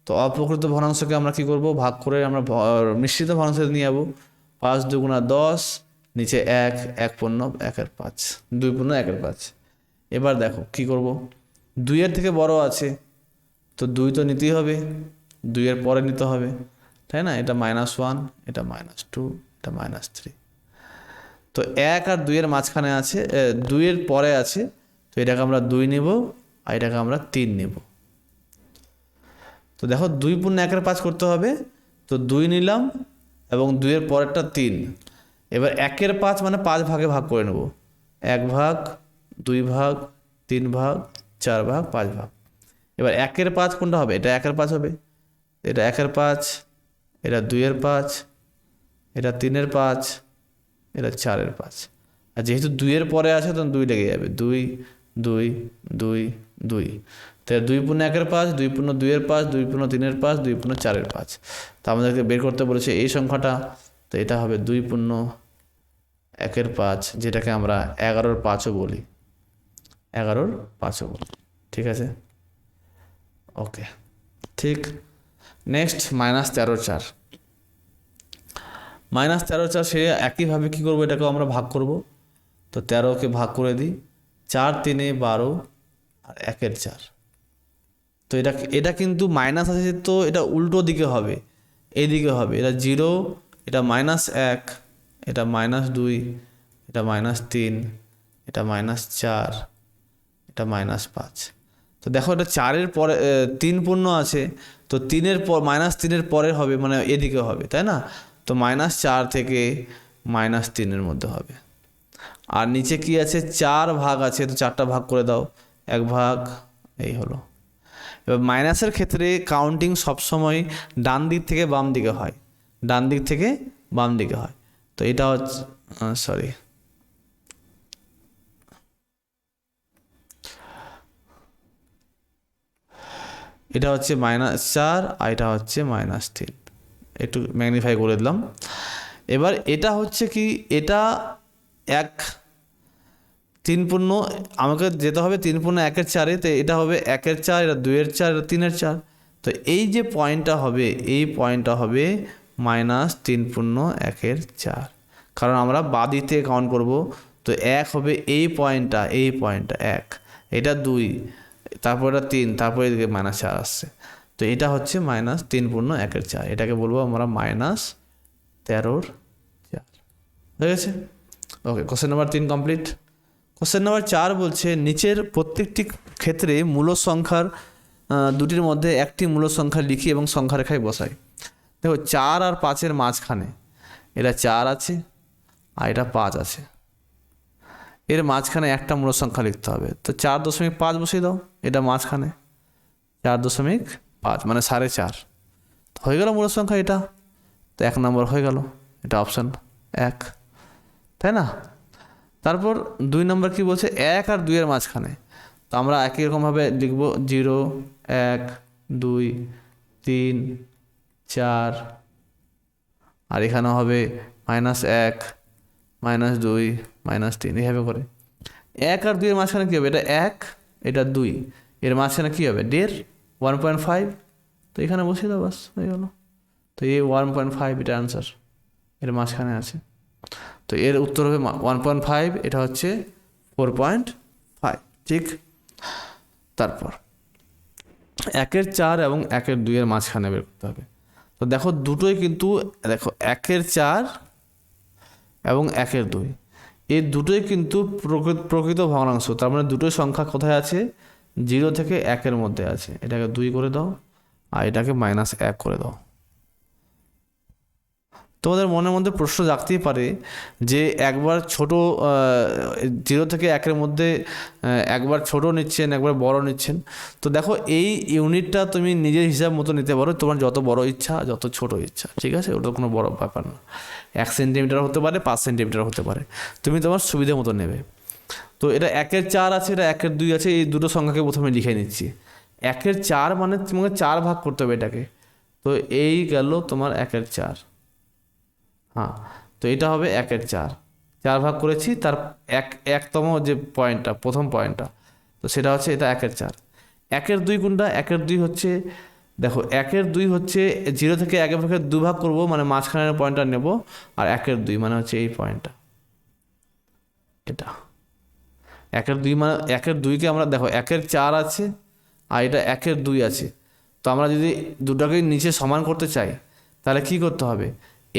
তো অপ্রকৃত ভগ্নাংশকে আমরা কী করব? ভাগ করে আমরা মিশ্রিত ভগ্নাংশে নিয়ে যাবো। 5 × 2 = 10, নিচে 1, 1×1=5, 2×1=5। এবার দেখো কী করব? 2-এর থেকে বড় আছে, তো 2 তো নিতেই হবে, 2-এর পরে নিতে হবে, তাই না? এটা -1, এটা -2, এটা -3। তো 1 আর 2-এর মাঝখানে আছে, 2-এর পরে আছে, তো এটাকে আমরা 2 নেব, আর এটাকে আমরা 3 নেব। তো দেখো 2×1=5 করতে হবে, তো 2 নিলাম এবং 2-এর পরেরটা 3। এবার 1-এর 5 মানে 5 ভাগে ভাগ করে নেব, 1 ভাগ, 2 ভাগ, 3 ভাগ, 4 ভাগ, 5 ভাগ। এবার 1-এর 5 কোনটা হবে? এটা 1-এর 5 হবে, এটা 1-এর 5, এটা 2-এর 5, এটা 3-এর 5, এটা 4-এর 5। আর যেহেতু 2-এর পরে আছে তখন 2 লেগে যাবে, 2 2 2 2। তো 2×1=5, 2×2=5, 2×3=5, 2×4=5। তো আমাদেরকে বের করতে বলেছে এই সংখ্যাটা, তো এটা হবে 2×1=5, যেটাকে আমরা 11-5ও বলি, 11-5ও বলি, ঠিক আছে? ওকে, ঠিক। নেক্সট -13/4, -13/4 সে একইভাবে কী করবো? এটাকেও আমরা ভাগ করব। তো 13কে ভাগ করে দিই, 4 3 12 আর 1-4। তো এটা কিন্তু মাইনাস আছে, তো এটা উল্টো দিকে হবে, এইদিকে হবে, এটা 0, এটা -1, এটা -2, এটা -3, এটা -4, এটা -5। তো দেখো এটা 4-এর পরে 3 পূর্ণ আছে, তো 3-এর পর -3-এর পরে হবে, মানে এদিকে হবে, তাই না? তো -4 থেকে -3-এর মধ্যে হবে। আর নিচে কি আছে? 4 ভাগ আছে, তো 4টা ভাগ করে দাও, 1 ভাগ, এই হলো। এবার মাইনাসের ক্ষেত্রে কাউন্টিং সবসময় ডান দিক থেকে বাম দিকে হয়, ডান দিক থেকে বাম দিকে হয়। তো এটা হচ্ছে এটা হচ্ছে -4 আর এটা হচ্ছে -3, একটু ম্যাগনিফাই করে দিলাম। এবার এটা হচ্ছে কি, এটা 1 3 পূর্ণ, আমাকে যেতে হবে 3×1=4, তো এটা হবে 1-4, এটা 2-4, এটা 3-4। তো এই যে পয়েন্টটা হবে, এই পয়েন্টটা হবে -3×1=4, কারণ আমরা বাদিতে কাউন্ট করব। তো তো 1 হবে এই পয়েন্টটা এক, এটা 2, তারপর এটা 3, তারপর এদিকে -4 আসছে। তো এটা হচ্ছে -3/1/4, এটাকে বলবো আমরা -13/4 হয়ে গেছে। Okay, question number 3 complete. Question number 4 বলছে নিচের প্রত্যেকটি ক্ষেত্রে মূল সংখ্যার দুটির মধ্যে একটি মূল সংখ্যা লিখি এবং সংখ্যা রেখায় বসাই। দেখো 4 আর 5-এর মাঝখানে এটা 4 আছে আর এটা 5 আছে, এর মাঝখানে একটা মূল সংখ্যা লিখতে হবে। তো 4.5 বসিয়ে দাও, এটা মাঝখানে 4.5 মানে 4.5 হয়ে গেল মূল সংখ্যা এটা। তো 1 নম্বর হয়ে গেল, এটা অপশান 1, তাই না? তারপর 2 নম্বর কি বলছে, 1 আর 2-এর মাঝখানে। তো আমরা একই রকমভাবে লিখব 0, 1, 2, 3, 4, আর এখানে হবে -1, -2, -3, এইভাবে করে। 1 আর 2-এর মাঝখানে কী হবে, এটা 1, এটা 2, এর মাঝখানে কী হবে 1.5, 1.5। তো এখানে বসিয়ে দাও, বাস হয়ে গেল। তো এই 1.5 এটা অ্যান্সার, এর মাঝখানে আছে। তো এর উত্তর হবে 1.5, এটা হচ্ছে 4.5, ঠিক। তারপর 1/4 এবং 1/2-এর মাঝখানে বের করতে হবে। তো দেখো দুটোই কিন্তু, দেখো 1/4 এবং 1/2 এই দুটোই কিন্তু প্রকৃত ভগ্নাংশ। তার মানে দুটোই সংখ্যা কোথায় আছে, 0 থেকে 1-এর মধ্যে আছে। এটাকে 2 করে দাও আর এটাকে -1 করে দাও। তোমাদের মনের মধ্যে প্রশ্ন জাগতেই পারে যে একবার ছোট 0 থেকে 1-এর মধ্যে একবার ছোট নিচ্ছেন, একবার বড় নিচ্ছেন। তো দেখো এই ইউনিটটা তুমি নিজের হিসাব মতো নিতে পারো, তোমার যত বড় ইচ্ছা, যত ছোট ইচ্ছা, ঠিক আছে? ওটা কোনো বড় ব্যাপার না। 1 সেন্টিমিটার হতে পারে, 5 সেন্টিমিটার হতে পারে, তুমি তোমার সুবিধা মতো নেবে। তো এটা 1/4 আছে, এটা 1/2 আছে, এই দুটো সংখ্যাকে প্রথমে লিখে নিচ্ছি। 1/4 মানে তোমাকে 4 ভাগ করতে হবে এটাকে। তো এই গেল তোমার 1/4, হ্যাঁ। তো এটা হবে 1/4, 4 ভাগ করেছি, তার একতম যে পয়েন্টটা, প্রথম পয়েন্টটা, তো সেটা হচ্ছে এটা 1/4। 1/2 কোনটা, 1/2 হচ্ছে, দেখো 1/2 হচ্ছে 0 থেকে 1-এর ভাগে 2 ভাগ করবো, মানে মাঝখানের পয়েন্টটা নেব, আর 1/2 মানে হচ্ছে এই পয়েন্টটা, এটা 1/2 মানে 1/2কে আমরা, দেখো 1/4 আছে আর এটা 1/2 আছে। তো আমরা যদি দুটাকে নিচে সমান করতে চাই তাহলে কি করতে হবে,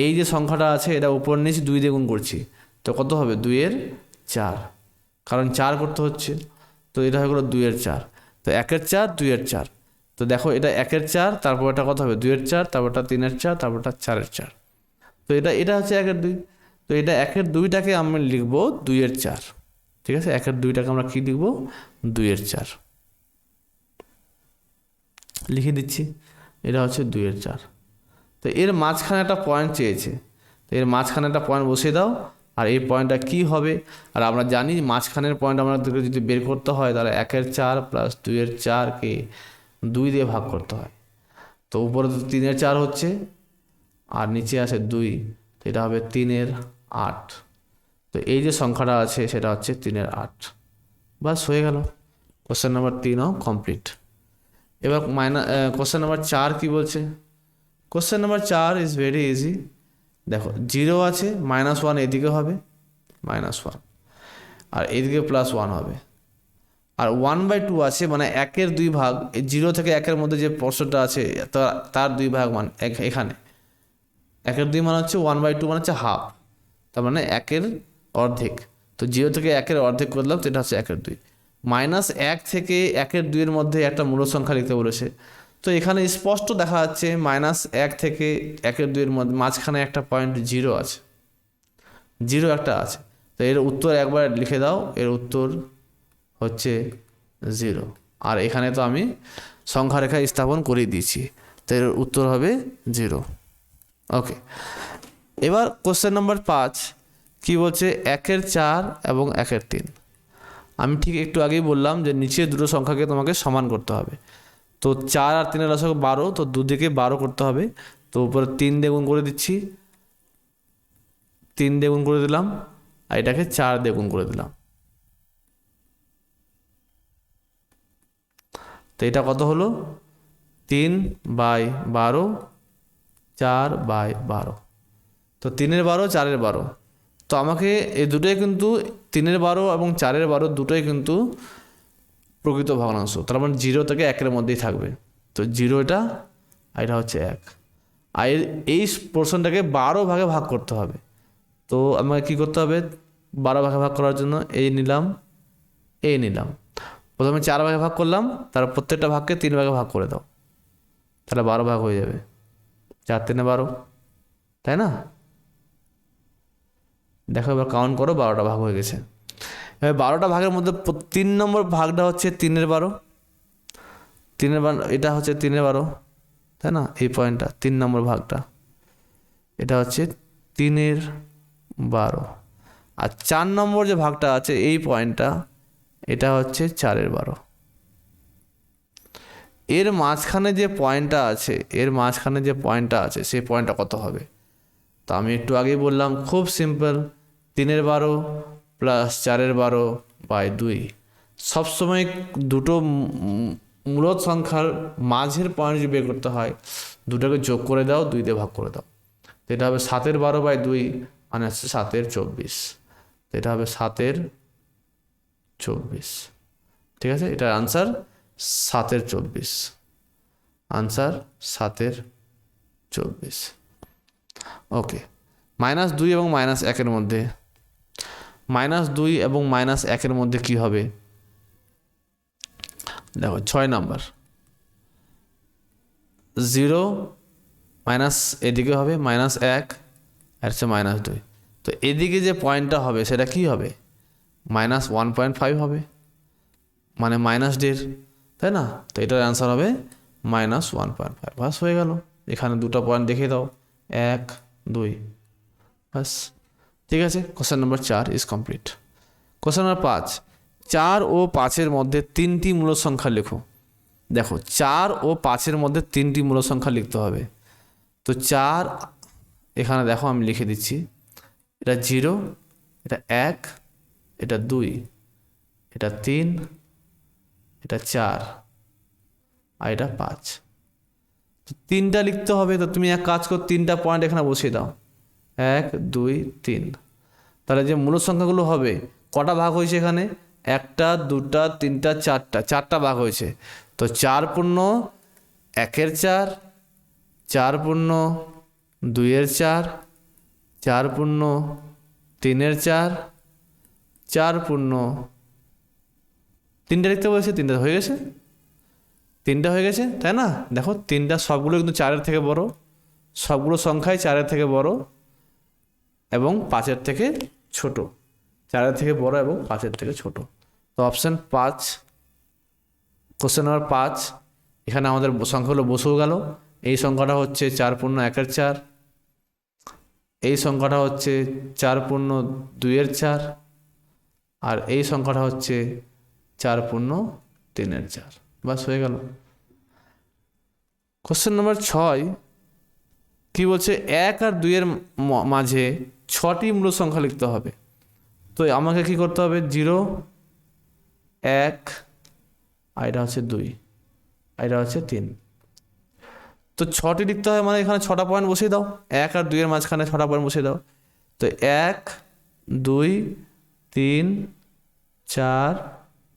এই যে সংখ্যাটা আছে এটা উপর নিচ 2 দিয়ে গুণ করছি, তো কত হবে 2/4, কারণ 4 করতে হচ্ছে। তো এটা হয়ে গেলো 2/4। তো 1/4, 2/4। তো দেখো এটা 1/4, তারপর এটা কত হবে 2/4, তারপরটা 3/4, তারপরটা 4/4। তো এটা হচ্ছে 1/2। তো এটা 1/2টাকে আমি লিখবো 2/4, ঠিক আছে? 1/2টাকে আমরা কি লিখবো, 2/4 লিখে দিচ্ছি। এটা হচ্ছে 2/4। তো এর মাঝখানে একটা পয়েন্ট চেয়েছে, তো এর মাঝখানে একটা পয়েন্ট বসিয়ে দাও, আর এই পয়েন্টটা কী হবে, আর আমরা জানি মাঝখানের পয়েন্ট আমাদেরকে যদি বের করতে হয় তাহলে 1/4 + 2/4কে 2 দিয়ে ভাগ করতে হয়। তো উপরে তো 3/4 হচ্ছে আর নিচে আছে 2, তো এটা হবে 3/8। তো এই যে সংখ্যাটা আছে সেটা হচ্ছে 3/8, বাস হয়ে গেল। কোশ্চেন নাম্বার 3ও কমপ্লিট। এবার কোশ্চেন নাম্বার 4 কি বলছে, question number 4 is very easy. দেখো 0 আছে, -1 এদিকে হবে, -1, আর এদিকে +1 হবে, আর 1/2 আছে, মানে 1/2 ভাগ, এই 0 থেকে 1-এর মধ্যে যে প্রশ্নটা আছে তার 2 ভাগ, মানে এখানে 1/2 মানে হচ্ছে 1/2 মানে হচ্ছে হাফ, তার মানে 1-এর অর্ধেক। তো 0 থেকে 1-এর অর্ধেক করলাম, তো এটা হচ্ছে 1/2। -1 থেকে 1/2-এর মধ্যে একটা মূল সংখ্যা লিখতে বলেছে। তো এখানে স্পষ্ট দেখা যাচ্ছে -1 থেকে 1/2-এর মধ্যে মাঝখানে একটা পয়েন্ট 0 আছে, 0 একটা আছে। তো এর উত্তর একবার লিখে দাও, এর উত্তর হচ্ছে 0। আর এখানে তো আমি সংখ্যা রেখা স্থাপন করে দিয়েছি, তো এর উত্তর হবে 0। ওকে, এবার কোশ্চেন নাম্বার 5 কি বলছে, 1/4 এবং 1/3। আমি ঠিক একটু আগেই বললাম যে নিচে দুটো সংখ্যাকে তোমাকে সমান করতে হবে। তো 4 আর 3-এর লসাগু 12, তো দুদিকে 12 করতে হবে। তো উপরে 3 দিয়ে গুণ করে দিচ্ছি, 3 দিয়ে গুণ করে দিলাম, আর এটাকে 4 দিয়ে গুণ করে দিলাম। তো এটা কত হলো, 3/12, 4/12। তো 3-এর 12, 4-এর 12, তো আমাকে এই দুটোই কিন্তু 3-এর 12 এবং 4-এর 12 দুটোই কিন্তু প্রকৃত ভগ্নাংশ, তার মানে 0 থেকে 1-এর মধ্যেই থাকবে। তো 0 এটা, আর এটা হচ্ছে 1। আর এই পোর্শনটাকে 12 ভাগে ভাগ করতে হবে। তো আমাকে কী করতে হবে, 12 ভাগে ভাগ করার জন্য এই নিলাম, এই নিলাম। প্রথমে 4 ভাগে ভাগ করলাম, তার প্রত্যেকটা ভাগকে 3 ভাগে ভাগ করে দাও, তাহলে 12 ভাগ হয়ে যাবে। 4-3 12, তাই না? দেখো এবার কাউন্ট করো, 12টা ভাগ হয়ে গেছে। এবার 12টা ভাগের মধ্যে 3 নম্বর ভাগটা হচ্ছে 3-এর 12, 3-এর 12, এটা হচ্ছে 3-এর 12, তাই না? এই পয়েন্টটা 3 নম্বর ভাগটা, এটা হচ্ছে 3-এর 12। আর 4 নম্বর যে ভাগটা আছে এই পয়েন্টটা, এটা হচ্ছে 4-এর 12। এর মাঝখানে যে পয়েন্টটা আছে, সেই পয়েন্টটা কত হবে? তো আমি একটু আগেই বললাম, খুব সিম্পল, 3-এর 12 প্লাস 4-এর 12 বাই 2। সবসময় দুটো মূলদ সংখ্যার মাঝের পয়েন্ট যদি বের করতে হয়, দুটোকে যোগ করে দাও, 2 দিয়ে ভাগ করে দাও। তো এটা হবে 7-এর 12 বাই 2, মানে হচ্ছে 7-এর 24। তো এটা হবে 7-এর 24, ঠিক আছে? এটার আনসার 7-এর 24, আনসার 7-এর 24। ওকে, -2 এবং -1-এর মধ্যে, -2 এবং -1-এর মধ্যে কি হবে? দেখো 6 নাম্বার, 0 মাইনাস এদিকে হবে -1 আর হচ্ছে -2। তো এদিকে যে পয়েন্টটা হবে সেটা কি হবে? -1.5 হবে, মানে -1.5, তাই না? তো এটার অ্যান্সার হবে -1.5। বাস হয়ে গেল। এখানে দুটো পয়েন্ট দেখে দাও, 1 2, বাস। ঠিক আছে, question number 4 is complete. Question number 5, 4 ও 5-এর মধ্যে 3টি মূলদ সংখ্যা লেখো। দেখো 4 ও 5-এর মধ্যে 3টি মূলদ সংখ্যা লিখতে হবে। তো 4, এখানে দেখো আমি লিখে দিচ্ছি, এটা 0, এটা 1, এটা 2, এটা 3, এটা 4, আর এটা 5। তো 3টা লিখতে হবে। তো তুমি এক কাজ করো, 3টা পয়েন্ট এখানে বসিয়ে দাও, 1 2 3। তাহলে যে মূলদ সংখ্যাগুলো হবে, কটা ভাগ হয়েছে এখানে? 1টা 2টা 3টা 4টা ভাগ হয়েছে। তো 4 পূর্ণ 1-এর 4, 4 পূর্ণ 2-এর 4, 4 পূর্ণ 3-এর 4, 4 পূর্ণ 3টা লিখতে বলেছে, 3টা হয়ে গেছে, 3টা হয়ে গেছে, তাই না? দেখো 3টা সবগুলো কিন্তু 4-এর থেকে বড়, সবগুলো সংখ্যাই 4-এর থেকে বড় এবং 5-এর থেকে ছোট, 4-এর থেকে বড় এবং 5-এর থেকে ছোট। তো অপশান 5, কোশ্চেন নম্বর 5, এখানে আমাদের সংখ্যাগুলো বসেও গেল। এই সংখ্যাটা হচ্ছে 4 পূর্ণ 1-এর 4, এই সংখ্যাটা হচ্ছে 4 পূর্ণ 2-এর 4, আর এই সংখ্যাটা হচ্ছে 4 পূর্ণ 3-এর 4। বাস হয়ে গেল। কোশ্চেন নম্বর 6 কি বলছে? 1 আর 2-এর মাঝে 6টি মূলদ সংখ্যা লিখতে হবে। তো আমাকে কি করতে হবে? 0 1, আর এটা হচ্ছে 2, আর এটা হচ্ছে 3। তো 6টি লিখতে হয়, মানে এখানে 6টা পয়েন্ট বসিয়ে দাও, 1 আর 2-এর মাঝখানে 6টা পয়েন্ট বসিয়ে দাও। তো 1 2 3 4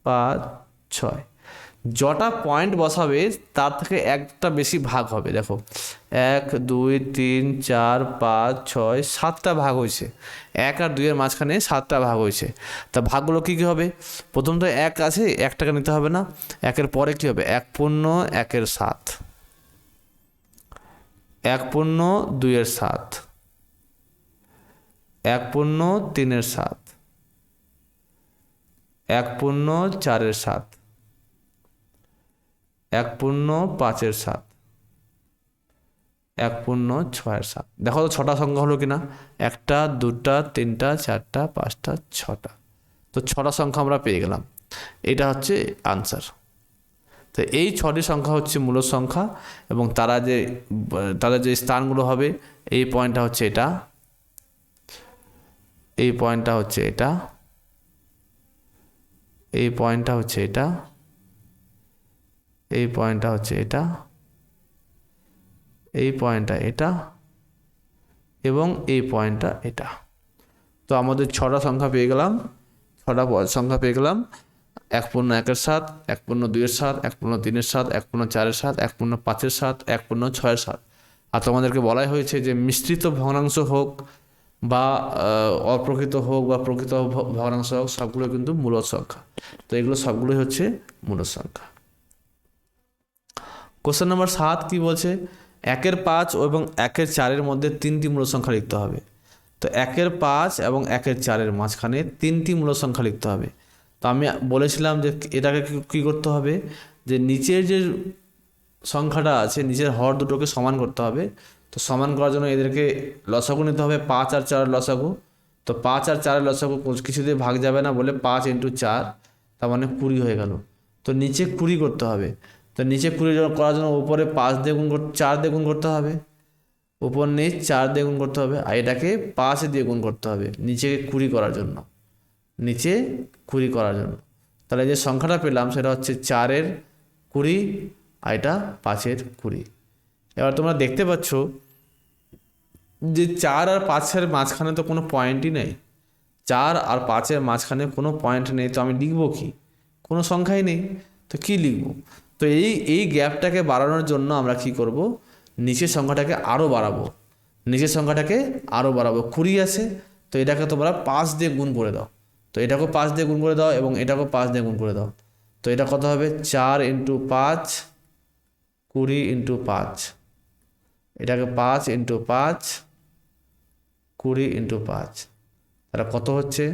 5 6, যটা পয়েন্ট বসাবে তার থেকে একটা বেশি ভাগ হবে। দেখো 1 2 3 4 5 6 7টা ভাগ হয়েছে, 1 আর 2-এর মাঝখানে 7টা ভাগ হয়েছে। তা ভাগগুলো কী কী হবে? প্রথম তো 1 আছে, 1টাকে নিতে হবে না। 1-এর পরে কী হবে? 1 পূর্ণ 1-এর 7, 1 পূর্ণ 2-এর 7, 1 পূর্ণ 3-এর 7, 1 পূর্ণ 4-এর 7, 1 পূর্ণ 5-এর 7, 1 পূর্ণ 6-এর 7। দেখো তো 6টা সংখ্যা হলো কিনা? 1টা 2টা 3টা 4টা 5টা 6টা। তো 6টা সংখ্যা আমরা পেয়ে গেলাম, এটা হচ্ছে আনসার। তো এই 6টি সংখ্যা হচ্ছে মূলদ সংখ্যা, এবং তাদের যে স্থানগুলো হবে, এই পয়েন্টটা হচ্ছে এটা, এই পয়েন্টটা হচ্ছে এটা, এই পয়েন্টটা হচ্ছে এটা, এই পয়েন্টটা হচ্ছে এটা, এই পয়েন্টটা এটা, এবং এই পয়েন্টটা এটা। তো আমাদের 6টা সংখ্যা পেয়ে গেলাম, 6টা সংখ্যা পেয়ে গেলাম। 1.1-এর 7, 1.2-এর 7, 1.3-এর 7, 1.4-এর 7, 1.5-এর 7, 1.6-এর 7। আর তোমাদেরকে বলাই হয়েছে যে মিশ্রিত ভগ্নাংশ হোক বা অপ্রকৃত হোক বা প্রকৃত ভগ্নাংশ হোক, সবগুলো কিন্তু মূলদ সংখ্যা। তো এগুলো সবগুলোই হচ্ছে মূলদ সংখ্যা। কোশ্চেন নাম্বার 7 কি বলছে? 1-এর 5 এবং 1-এর 4-এর মধ্যে 3টি মূলদ সংখ্যা লিখতে হবে। তো 1-এর 5 এবং 1-এর 4-এর মাঝখানে 3টি মূলদ সংখ্যা লিখতে হবে। তো আমি বলেছিলাম যে এটাকে কী করতে হবে, যে নিচের যে সংখ্যাটা আছে নিচের হর দুটোকে সমান করতে হবে। তো সমান করার জন্য এদেরকে লসাগু নিতে হবে, 5 আর 4 লসাগু। তো 5 আর 4 লসাগু কিছুতে ভাগ যাবে না বলে 5 × 4, তার মানে 20 হয়ে গেল। তো নিচে 20 করতে হবে। তো নিচে 20 করার জন্য উপরে 5 দিয়ে গুণ 4 দিয়ে গুণ করতে হবে, উপর নিচ 4 দিয়ে গুণ করতে হবে, আর এটাকে 5 দিয়ে গুণ করতে হবে নিচে 20 করার জন্য, নিচে 20 করার জন্য। তাহলে যে সংখ্যাটা পেলাম সেটা হচ্ছে 4-এর 20 আর এটা 5-এর 20। এবার তোমরা দেখতে পাচ্ছ যে 4 আর 5-এর মাঝখানে তো কোনো পয়েন্টই নেই, 4 আর 5-এর মাঝখানে কোনো পয়েন্ট নেই। তো আমি লিখব কি? কোনো সংখ্যাই নেই, তো কি লিখব? তো এই গ্যাপটাকে বাড়ানোর জন্য আমরা কি করব, নিচের সংখ্যাটাকে আরও বাড়াবো, নিচের সংখ্যাটাকে আরও বাড়াবো। 20 আছে, তো এটাকে তোমরা 5 দিয়ে গুণ করে দাও। তো এটাকেও 5 দিয়ে গুণ করে দাও এবং এটাকেও 5 দিয়ে গুণ করে দাও। তো এটা কত হবে? 4 × 5, 20 × 5। এটাকে 5 × 5, 20 × 5। তাহলে কত হচ্ছে?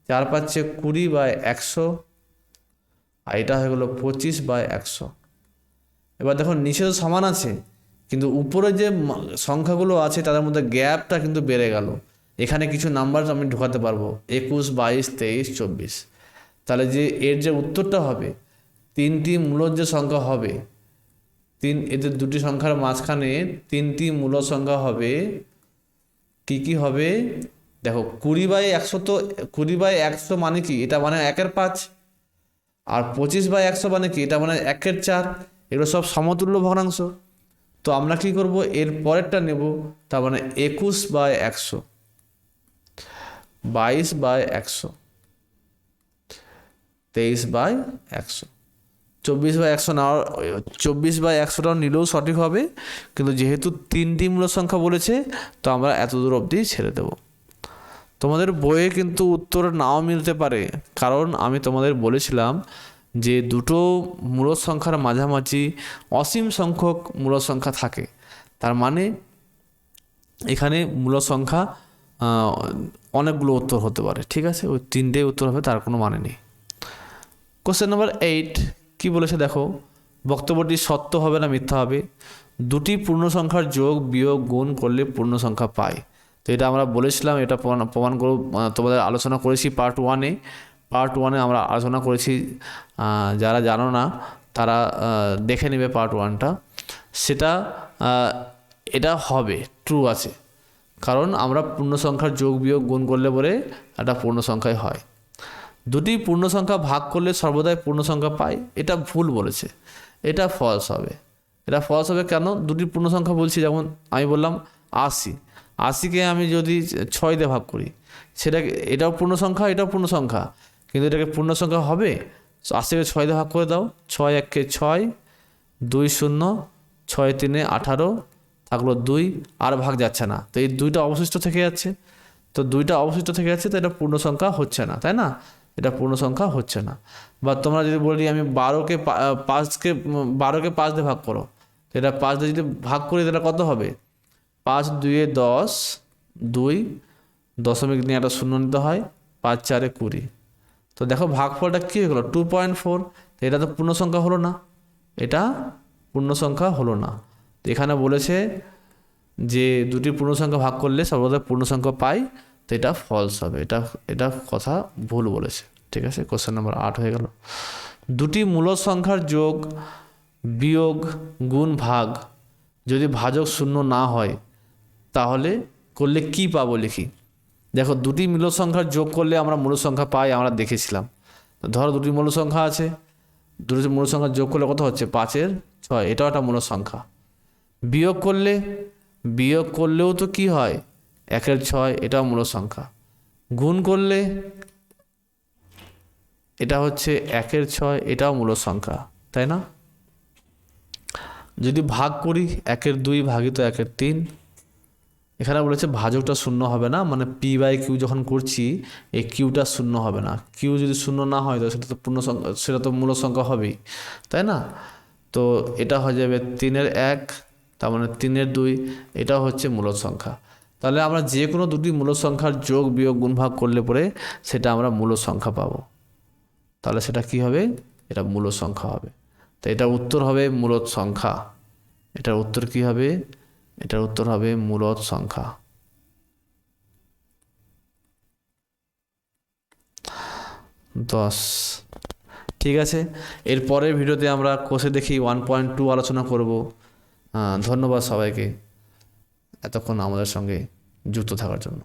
4 × 5 = 20/100, আর এটা হয়ে গেলো 25/100। এবার দেখো নিচে তো সমান আছে, কিন্তু উপরে যে সংখ্যাগুলো আছে তাদের মধ্যে গ্যাপটা কিন্তু বেড়ে গেল। এখানে কিছু নাম্বার আমি ঢোকাতে পারবো, 21, 22, 23, 24। তাহলে যে এর যে উত্তরটা হবে, 3টি মূলদ যে সংখ্যা হবে, এদের দুটি সংখ্যার মাঝখানে 3টি মূলদ সংখ্যা হবে। কি হবে? দেখো 20/100, তো 20/100 মানে কি? এটা মানে 1-এর 5। আর 25/100 মানে কি? এটা মানে 1-এর 4। এগুলো সব সমতুল্য ভগ্নাংশ। তো আমরা কি করব, এর পরেরটা নেব, তার মানে 21/100, 22/100, 23/100, 24/100 নেওয়ার 24/100টাও নিলেও সঠিক হবে, কিন্তু যেহেতু 3টি মূলদ সংখ্যা বলেছে তো আমরা এত দূর অবধি ছেড়ে দেব। তোমাদের বইয়ে কিন্তু উত্তর নাও মিলতে পারে, কারণ আমি তোমাদের বলেছিলাম যে দুটো মূলদ সংখ্যার মাঝামাঝি অসীম সংখ্যক মূলদ সংখ্যা থাকে। তার মানে এখানে মূলদ সংখ্যা অনেকগুলো উত্তর হতে পারে, ঠিক আছে? ওই 3টে উত্তর হবে তার কোনো মানে নেই। কোশ্চেন নাম্বার 8 কি বলেছে দেখো, বক্তব্যটি সত্য হবে না মিথ্যা হবে? দুটি পূর্ণ সংখ্যার যোগ বিয়োগ গুণ করলে পূর্ণ সংখ্যা পাই। তো এটা আমরা বলেছিলাম, এটা প্রমাণ করে তোমাদের আলোচনা করেছি পার্ট 1-এ আমরা আলোচনা করেছি। যারা জানো না তারা দেখে নেবে পার্ট 1টা। সেটা এটা হবে, ট্রু আছে, কারণ আমরা পূর্ণ সংখ্যার যোগ বিয়োগ গুণ করলে পরে একটা পূর্ণ সংখ্যাই হয়। দুটি পূর্ণ সংখ্যা ভাগ করলে সর্বদাই পূর্ণ সংখ্যা পাই, এটা ভুল বলেছে, এটা ফলস হবে। এটা ফলস হবে কেন? দুটি পূর্ণ সংখ্যা বলছি, যেমন আমি বললাম 80কে আমি যদি 6 দিয়ে ভাগ করি, এটাও পূর্ণ সংখ্যা, এটাও পূর্ণ সংখ্যা, কিন্তু এটাকে পূর্ণ সংখ্যা হবে? 80কে 6 দিয়ে ভাগ করে দাও, 6 × 1 = 6, 2 0, 6 × 3 = 18, থাকলো 2, আর ভাগ যাচ্ছে না, তো এই 2টা অবশিষ্ট থেকে যাচ্ছে। তো 2টা অবশিষ্ট থেকে যাচ্ছে, তো এটা পূর্ণ সংখ্যা হচ্ছে না, তাই না? এটা পূর্ণ সংখ্যা হচ্ছে না। বা তোমরা যদি বলি আমি 12কে 5 দিয়ে ভাগ করো, তো এটা 5 দিয়ে যদি ভাগ করি তাহলে কত হবে? 5 × 2 = 10, 2 দশমিক নিয়ে একটা শূন্য নিতে হয়, 5 × 4 = 20। তো দেখো ভাগফলটা কী হয়ে গেলো? 2.4। তো এটা তো পূর্ণ সংখ্যা হলো না, এটা পূর্ণ সংখ্যা হলো না। তো এখানে বলেছে যে দুটি পূর্ণ সংখ্যা ভাগ করলে সর্বদা পূর্ণ সংখ্যা পাই, তো এটা ফলস হবে, এটা কথা ভুল বলেছে, ঠিক আছে? কোশ্চেন নাম্বার 8 হয়ে গেল। দুটি মূলদ সংখ্যার যোগ বিয়োগ গুণ ভাগ যদি ভাজক শূন্য না হয় তাহলে করলে কি পাবো লিখি। দেখো দুটি মূলদ সংখ্যার যোগ করলে আমরা মূলদ সংখ্যা পাই, আমরা দেখেছিলাম। ধরো দুটি মূলদ সংখ্যা আছে, দুটি মূলদ সংখ্যা যোগ করলে কত হচ্ছে? 5-এর 6, এটাও একটা মূলদ সংখ্যা। বিয়োগ করলেও তো কি হয়? 1-এর 6, এটাও মূলদ সংখ্যা। গুণ করলে এটা হচ্ছে 1-এর 6, এটাও মূলদ সংখ্যা, তাই না? যদি ভাগ করি 1-এর 2 ভাগিত 1-এর 3, এখানে বলেছে ভাজকটা শূন্য হবে না, মানে পি বাই কিউ যখন করছি এই কিউটা শূন্য হবে না। কিউ যদি শূন্য না হয় তো সেটা তো পূর্ণ সংখ্যা, সেটা তো মূলদ সংখ্যা হবেই, তাই না? তো এটা হয়ে যাবে 3-এর 1, তার মানে 3-এর 2, এটাও হচ্ছে মূলদ সংখ্যা। তাহলে আমরা যে কোনো দুটি মূলদ সংখ্যার যোগ বিয়োগ গুণ ভাগ করলে পরে সেটা আমরা মূলদ সংখ্যা পাবো। তাহলে সেটা কি হবে? এটা মূলদ সংখ্যা হবে। তো এটা উত্তর হবে মূলদ সংখ্যা। এটার উত্তর কি হবে? এটার উত্তর হবে মূলদ সংখ্যা। 10। ঠিক আছে, এর পরের ভিডিওতে আমরা কোষে দেখি 1.2 আলোচনা করব। ধন্যবাদ সবাইকে এতক্ষণ আমাদের সঙ্গে যুক্ত থাকার জন্য।